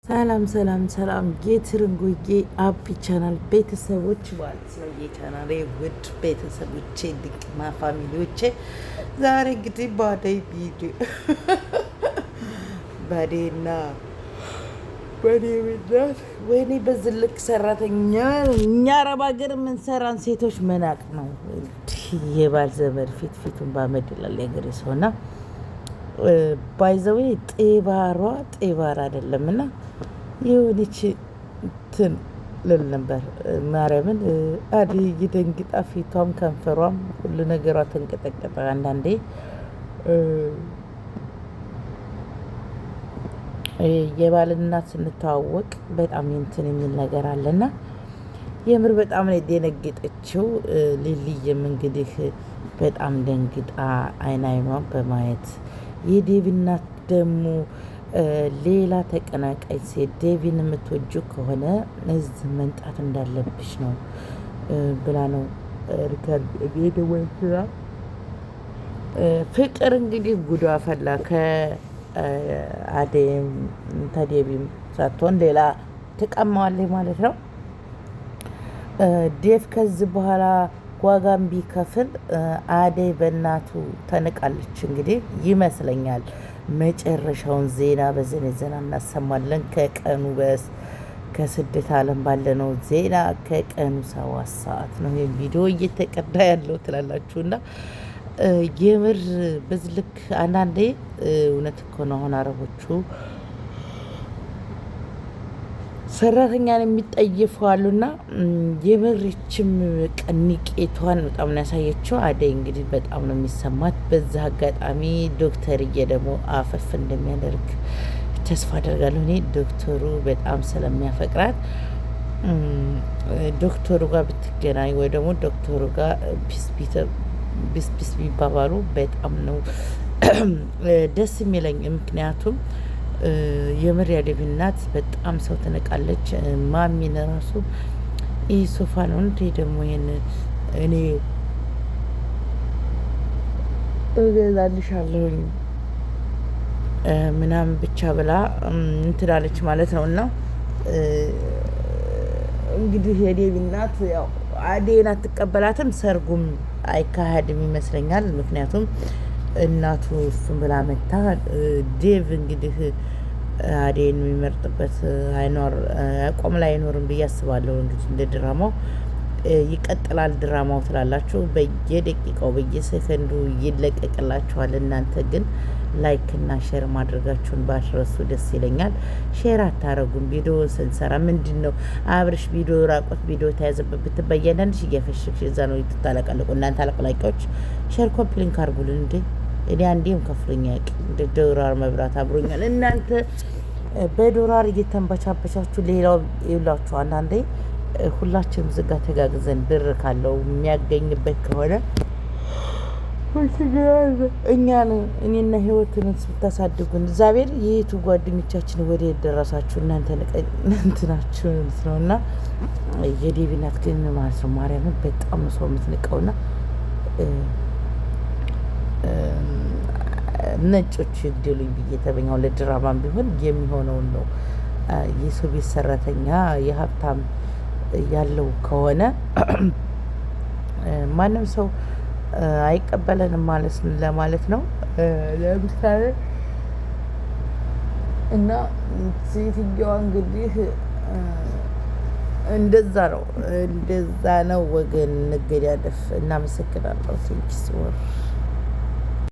ሰላም ሰላም ሰላም የትርንጎዬ አቢ ቻናል ቤተሰቦች ማለት ነው። የቻናሌ ውድ ቤተሰቦቼ ድቅማ ፋሚሊዎቼ ዛሬ እንግዲህ ባደይ ቪዲዮ ባዴና በኔ ብናት ወይኔ በዝልክ ሰራተኛ እኛ አረብ ሀገር የምንሰራን ሴቶች መናቅ ነው። የባል ዘመድ ፊቱን ባመድ ይላል የሀገሬ ሰውና ባይዘዌ ጤባር አይደለም እና የሆነች እንትን ልል ነበር ማርያምን አደይ ደንግጣ ፊቷም ከንፈሯም ሁሉ ነገሯ ተንቀጠቀጠ። አንዳንዴ የባልናት ስንተዋወቅ በጣም እንትን የሚል ነገር አለና የምር በጣም ነው የደነገጠችው። ሊልየም እንግዲህ በጣም ደንግጣ አይኗን በማየት የዴቪ እናት ደግሞ ሌላ ተቀናቃይ ሴት ዴቪን የምትወጁ ከሆነ እዚህ መምጣት እንዳለብሽ ነው ብላ ነው ሪከርድ የደወለችው። ፍቅር እንግዲህ ጉዷ ፈላ። ከአዴም ተዴቪም ሳትሆን ሌላ ትቀማዋለች ማለት ነው። ዴቭ ከዚህ በኋላ ዋጋም ቢከፍል አደይ በእናቱ ተንቃለች። እንግዲህ ይመስለኛል መጨረሻውን ዜና በዘነዘና እናሰማለን። ከቀኑ ከስደት ዓለም ባለነው ዜና ከቀኑ 7 ሰዓት ነው ይህ ቪዲዮ እየተቀዳ ያለው ትላላችሁና የምር በዚህ ልክ አንዳንዴ እውነት እኮ ነው። አሁን አረቦቹ ሰራተኛን የሚጠይፉ አሉና የምርችም ቀኒቄቷን በጣም ነው ያሳየችው። አደይ እንግዲህ በጣም ነው የሚሰማት። በዛ አጋጣሚ ዶክተርዬ ደግሞ አፈፍ እንደሚያደርግ ተስፋ አደርጋለሁ። እኔ ዶክተሩ በጣም ስለሚያፈቅራት ዶክተሩ ጋር ብትገናኝ ወይ ደግሞ ዶክተሩ ጋር ቢስ ቢባባሉ በጣም ነው ደስ የሚለኝ። ምክንያቱም የምር ያዴቪ እናት በጣም ሰው ትንቃለች። ማሚን ራሱ ይህ ሶፋ ነው እንዴ ደግሞ ይሄን እኔ እገዛልሻለሁኝ ምናምን ብቻ ብላ እንትላለች ማለት ነው። እና እንግዲህ የዴቪ እናት ያው አዴን አትቀበላትም። ሰርጉም አይካሄድም ይመስለኛል። ምክንያቱም እናቱ እሱን ብላ መታ ዴቭ እንግዲህ አዴን የሚመርጥበት አቋም ላይ አይኖርም ብዬ አስባለሁ። እንግዲህ እንደ ድራማው ይቀጥላል ድራማው ትላላችሁ። በየደቂቃው በየሰከንዱ ይለቀቅላችኋል። እናንተ ግን ላይክ እና ሼር ማድረጋችሁን ባትረሱ ደስ ይለኛል። ሼር አታረጉም። ቪዲዮ ስንሰራ ምንድን ነው አብርሽ ቪዲዮ ራቆት ቪዲዮ ተያዘበት ብትበየናንሽ እየፈሸሽ እዛ ነው ትታለቃለቁ። እናንተ አለቅላቂዎች ሼር ኮፒ ሊንክ አርጉልን እንዴ! እኔ አንዴም ከፍሎኛ ያቅ እንደ ዶላር መብራት አብሮኛል። እናንተ በዶላር እየተንበቻበቻችሁ ሌላው ይላችሁ። አንዳንዴ ሁላችንም ዝጋ ተጋግዘን ብር ካለው የሚያገኝበት ከሆነ እኛን እኔና ህይወትን ስታሳድጉን እግዚአብሔር የቱ ጓደኞቻችን ወደ ደረሳችሁ እናንተ እንትናችሁ ነው። እና የዴቪ እናት ግን ማለት ነው ማርያምን በጣም ሰው የምትንቀውና ነጮች ይግደሉኝ ብዬ ተበኛው። ለድራማም ቢሆን የሚሆነውን ነው። የሰው ቤት ሰራተኛ የሀብታም ያለው ከሆነ ማንም ሰው አይቀበለንም ማለት ለማለት ነው። ለምሳሌ እና ሴትዮዋ እንግዲህ እንደዛ ነው ወገን እንገዳደፍ። እናመሰግናለሁ። ቴንኪስ